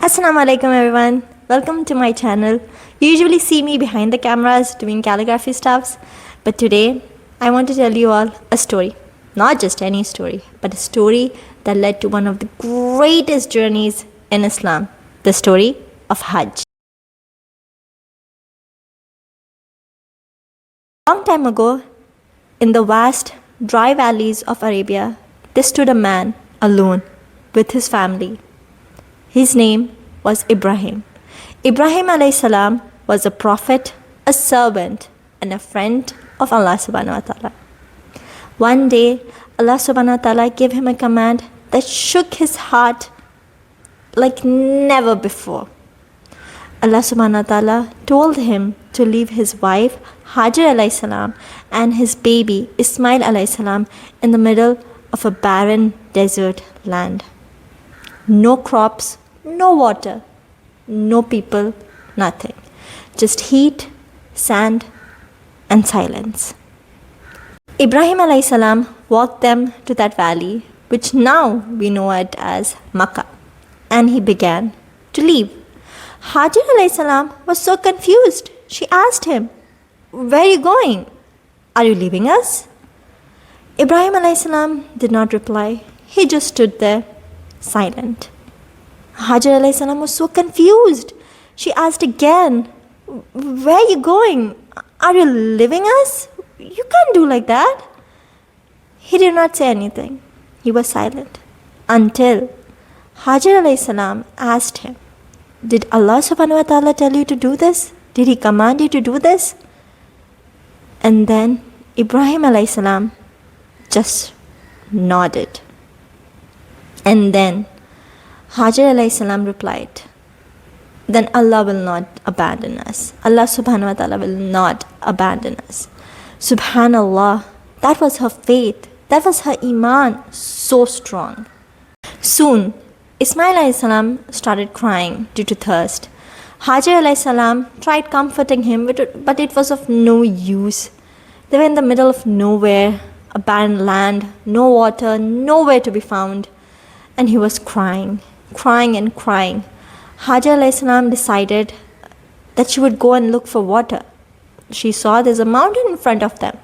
Assalamu alaikum everyone. Welcome to my channel. You usually see me behind the cameras doing calligraphy stuffs, but today I want to tell you all a story. Not just any story, but a story that led to one of the greatest journeys in Islam, the story of Hajj. Long time ago, in the vast dry valleys of Arabia, there stood a man alone with his family. His name was Ibrahim. Ibrahim alayhi salam was a prophet, a servant, and a friend of Allah subhanahu wa ta'ala. One day, Allah subhanahu wa ta'ala gave him a command that shook his heart like never before. Allah subhanahu wa ta'ala told him to leave his wife Hajar alayhi salam and his baby Ismail alayhi salam in the middle of a barren desert land. No crops, no water, no people, nothing. Just heat, sand, and silence. Ibrahim alayhi salam walked them to that valley, which now we know it as Makkah, and he began to leave. Hajar alayhi salam was so confused. She asked him, "Where are you going? Are you leaving us?" Ibrahim alayhi salam did not reply. He just stood there, silent. Hajar alayhi salam was so confused. She asked again, "Where are you going? Are you leaving us? You can't do like that." He did not say anything. He was silent until Hajar alayhi salam asked him, "Did Allah subhanahu wa ta'ala tell you to do this? Did he command you to do this?" And then Ibrahim alayhi salam just nodded. And then Hajar alayhi salam replied, "Then Allah will not abandon us. Allah subhanahu wa ta'ala will not abandon us." Subhan Allah, that was her faith. That was her iman, so strong. Soon, Ismail alayhi salam started crying due to thirst. Hajar alayhi salam tried comforting him, but it was of no use. They were in the middle of nowhere, a barren land, no water, nowhere to be found. And he was crying and crying. Hajar alayhi salam decided that she would go and look for water. She saw there's a mountain in front of them.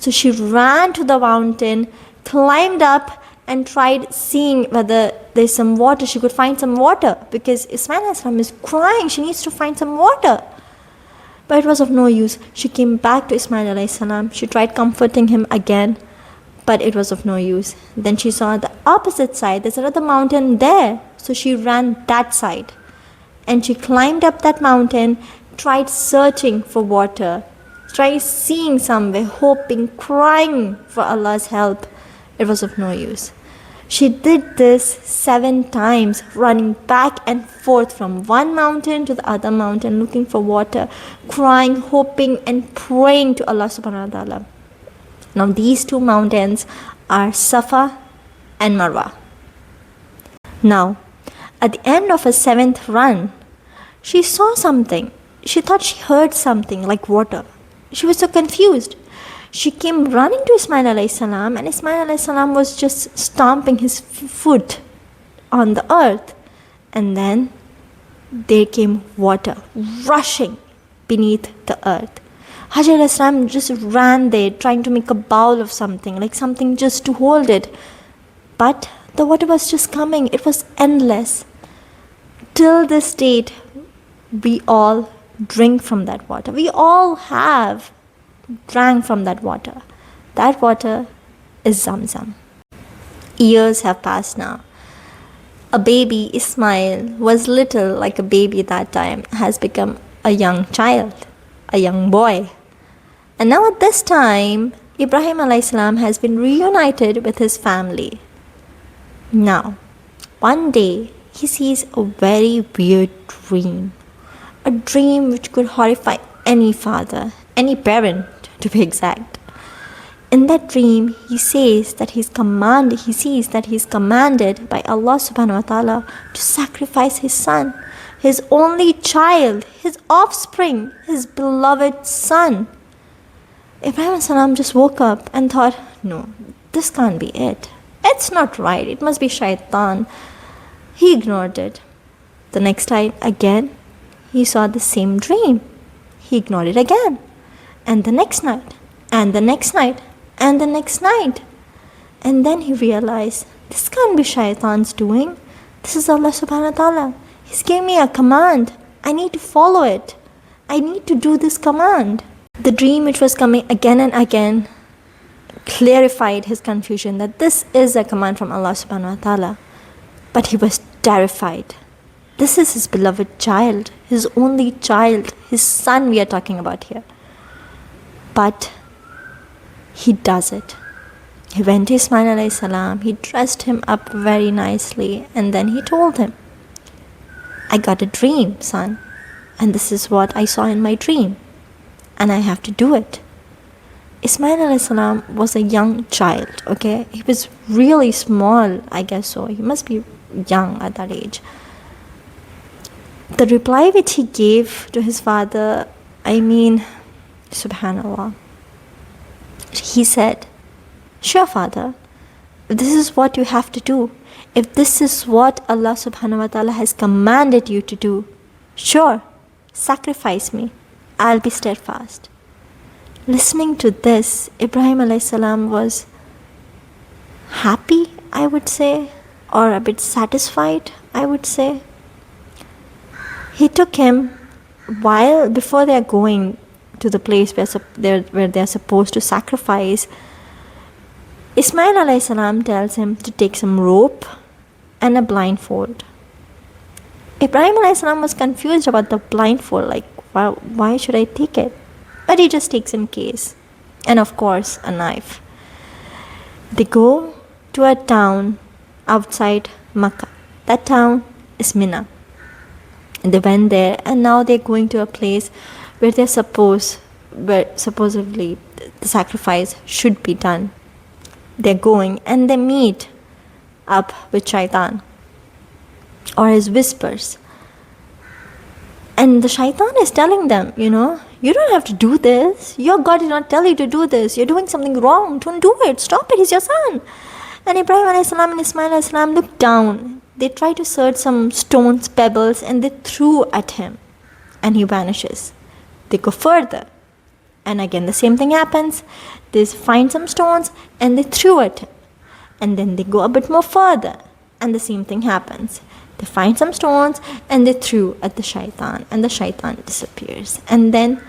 So she ran to the mountain, climbed up, and tried seeing whether there's some water. She could find some water because Ismail alayhi salam is crying. She needs to find some water. But it was of no use. She came back to Ismail alayhi salam. She tried comforting him again, but it was of no use. Then she saw the opposite side. There's another mountain there. So she ran that side. And she climbed up that mountain, tried searching for water, tried seeing somewhere, hoping, crying for Allah's help. It was of no use. She did this 7 times, running back and forth from one mountain to the other mountain, looking for water, crying, hoping, and praying to Allah subhanahu wa ta'ala. Now these 2 mountains are Safa and Marwa. Now, at the end of her 7th run, she saw something. She thought she heard something like water. She was so confused. She came running to Ismail alayhi salam, and Ismail alayhi salam was just stomping his foot on the earth. And then there came water rushing beneath the earth. Hajar alayhi salam just ran there, trying to make a bowl of something, like something just to hold it. But the water was just coming. It was endless. Till this date, we all drink from that water. We all have drank from that water. That water is Zamzam. Years have passed now. A baby, Ismail, was little like a baby that time, has become a young child, a young boy. And now at this time, Ibrahim alayhi salam has been reunited with his family. Now, one day, he sees a very weird dream. A dream which could horrify any father, any parent to be exact. In that dream, he sees that he's commanded by Allah subhanahu wa ta'ala to sacrifice his son, his only child, his offspring, his beloved son. Ibrahim salam just woke up and thought, no, this can't be it. It's not right. It must be shaitan. He ignored it. The next night again, he saw the same dream. He ignored it again. And the next night, and the next night, and the next night. And then he realized, this can't be Shaitan's doing. This is Allah subhanahu wa ta'ala. He's giving me a command. I need to follow it. I need to do this command. The dream which was coming again and again clarified his confusion that this is a command from Allah subhanahu wa ta'ala. But he was terrified. This is his beloved child, his only child, his son we are talking about here. But he does it. He went to Ismail alayhi salam, he dressed him up very nicely, and then he told him, I got a dream, son, and this is what I saw in my dream, and I have to do it. Ismail alayhi salam was a young child, okay? He was really small, I guess so. He must be young at that age. The reply which he gave to his father, Subhan Allah. He said, sure, father, if this is what you have to do, if this is what Allah subhanahu wa ta'ala has commanded you to do, sure, sacrifice me, I'll be steadfast. Listening to this, Ibrahim alayhi salam was happy, I would say, or a bit satisfied, I would say. He took him before they are going to the place where they are supposed to sacrifice. Ismail alayhi salam tells him to take some rope and a blindfold. Ibrahim alayhi salam was confused about the blindfold, like why should I take it? But he just takes in case, and of course a knife. They go to a town outside Makkah. That town is Mina. And they went there, and now they're going to a place where supposedly the sacrifice should be done. They're going and they meet up with Shaitan or his whispers. And the Shaitan is telling them, you don't have to do this. Your God did not tell you to do this. You're doing something wrong. Don't do it. Stop it. He's your son. And Ibrahim alayhi salam and Ismail alayhi salam looked down. They tried to search some stones, pebbles, and they threw at him. And he vanishes. They go further. And again the same thing happens. They find some stones and they threw at him. And then they go a bit more further. And the same thing happens. They find some stones and they threw at the Shaitan. And the Shaitan disappears. And then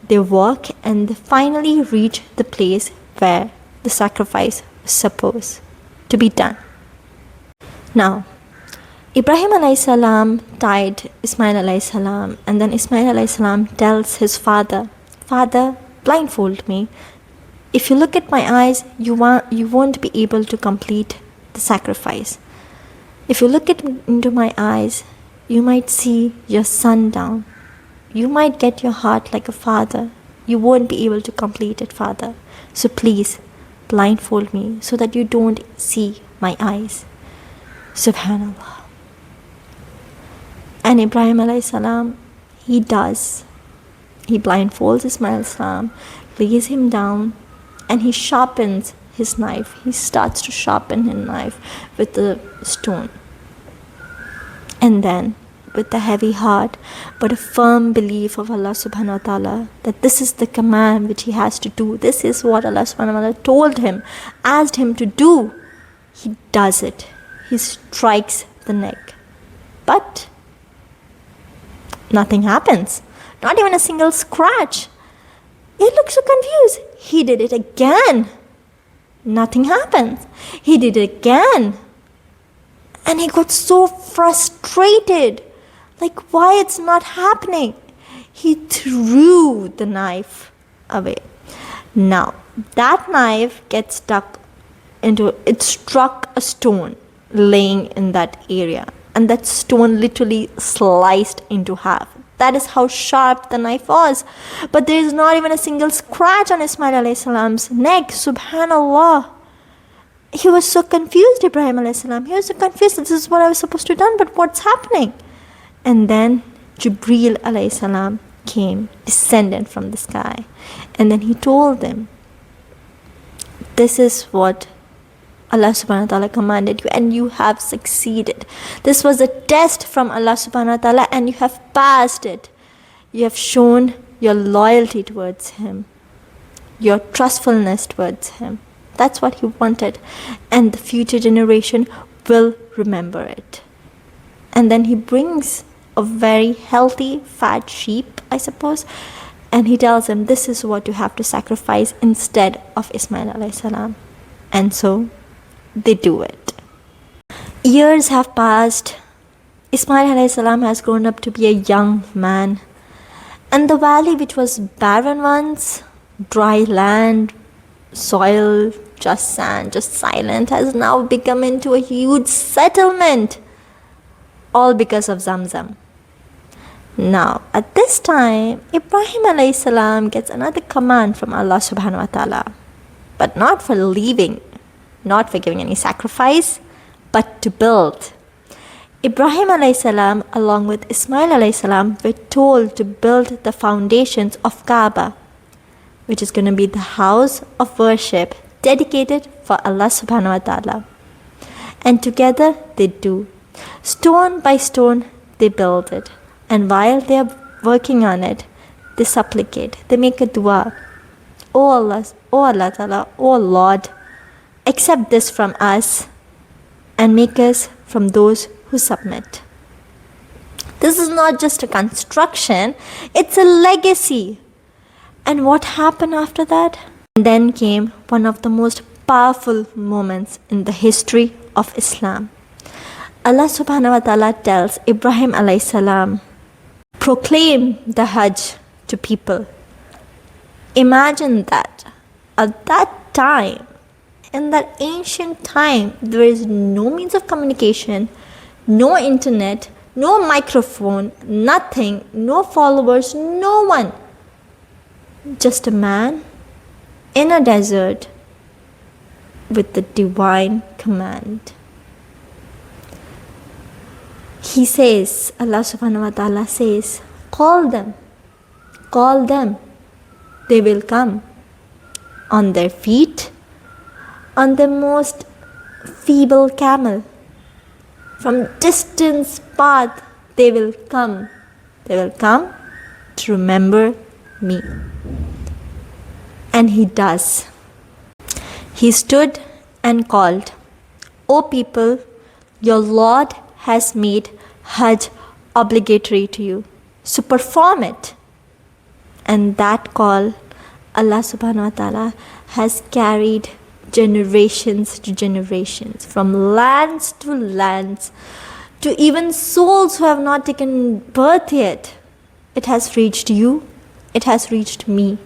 they walk and they finally reach the place where the sacrifice was supposed to be done. Now, Ibrahim alayhi salam tied Ismail alayhi salam, and then Ismail alayhi salam tells his father, Father, blindfold me. If you look at my eyes, you won't be able to complete the sacrifice. If you look into my eyes, you might see your son down. You might get your heart like a father. You won't be able to complete it, Father. So please, blindfold me so that you don't see my eyes. Subhan Allah. And Ibrahim alayhi salam, he does. He blindfolds Ismail salam, lays him down, and he sharpens his knife. He starts to sharpen his knife with the stone. And then, with a heavy heart, but a firm belief of Allah subhanahu wa ta'ala, that this is the command which he has to do. This is what Allah subhanahu wa ta'ala told him, asked him to do. He does it. He strikes the neck. But nothing happens. Not even a single scratch. He looked so confused. He did it again. Nothing happens. He did it again. And he got so frustrated. Like, why it's not happening? He threw the knife away. Now, that knife gets it struck a stone laying in that area. And that stone literally sliced into half. That is how sharp the knife was. But there is not even a single scratch on Ismail alayhi salam's neck. Subhanallah. He was so confused, Ibrahim alayhi salam. He was so confused. This is what I was supposed to have done, but what's happening? And then Jibreel alayhi salam came, descended from the sky. And then he told them, this is what Allah subhanahu wa ta'ala commanded you, and you have succeeded. This was a test from Allah subhanahu wa ta'ala, and you have passed it. You have shown your loyalty towards Him, your trustfulness towards Him. That's what He wanted, and the future generation will remember it. And then He brings a very healthy fat sheep, I suppose, and He tells them, this is what you have to sacrifice instead of Ismail alayhi salam. And so they do it. Years have passed. Ismail alayhi salam has grown up to be a young man, and the valley, which was barren once, dry land, soil, just sand, just silent, has now become into a huge settlement, all because of Zamzam. Now, at this time, Ibrahim alayhi salam gets another command from Allah subhanahu wa ta'ala, but not for leaving, not for giving any sacrifice, but to build. Ibrahim alayhi salam along with Ismail alayhi salam were told to build the foundations of Kaaba, which is going to be the house of worship dedicated for Allah subhanahu wa ta'ala. And together they do. Stone by stone they build it. And while they are working on it, they supplicate. They make a dua. Oh Allah Ta'ala, oh Lord, accept this from us and make us from those who submit. This is not just a construction, it's a legacy. And what happened after that? And then came one of the most powerful moments in the history of Islam. Allah subhanahu wa ta'ala tells Ibrahim alayhi salam, proclaim the Hajj to people. Imagine that at that time, in that ancient time, there is no means of communication, no internet, no microphone, nothing, no followers, no one. Just a man in a desert with the divine command. He says, Allah subhanahu wa ta'ala says, call them, they will come on their feet, on the most feeble camel. From distance path, they will come to remember me. And he does. He stood and called, O people, your Lord has made Hajj obligatory to you, so perform it. And that call, Allah subhanahu wa ta'ala has carried generations to generations, from lands to lands, to even souls who have not taken birth yet. It has reached you, it has reached me,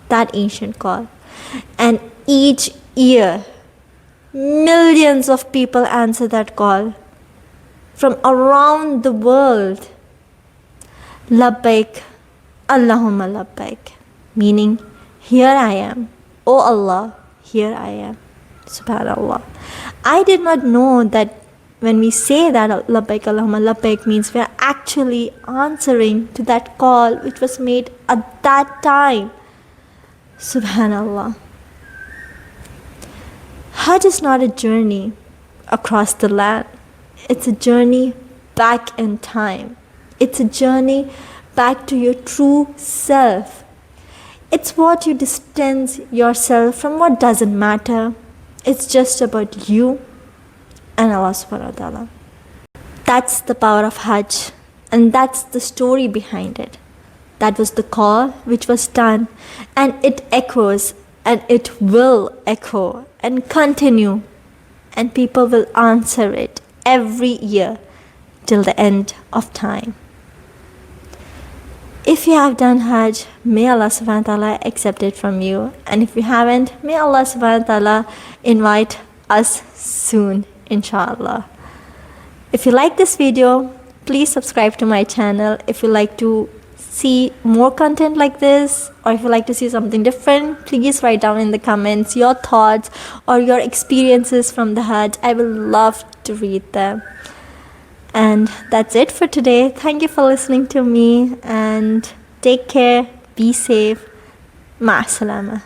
that ancient call. And each year, millions of people answer that call from around the world. Labbaik, Allahumma labbaik, meaning, here I am, O Allah, here I am. Subhan Allah. I did not know that when we say that labbaik, Allahumma labbaik, means we are actually answering to that call which was made at that time. Subhanallah. Hajj is not a journey across the land. It's a journey back in time. It's a journey back to your true self. It's what you distance yourself from what doesn't matter. It's just about you and Allah subhanahu wa ta'ala. That's the power of Hajj, and that's the story behind it. That was the call which was done, and it echoes, and it will echo and continue, and people will answer it every year till the end of time. If you have done Hajj, may Allah subhanahu wa ta'ala accept it from you. And if you haven't, may Allah subhanahu wa ta'ala invite us soon, inshallah. If you like this video, please subscribe to my channel. If you like to see more content like this, or if you like to see something different, please write down in the comments your thoughts or your experiences from the Hajj. I will love to read them. And that's it for today. Thank you for listening to me, and take care, be safe. Ma salama.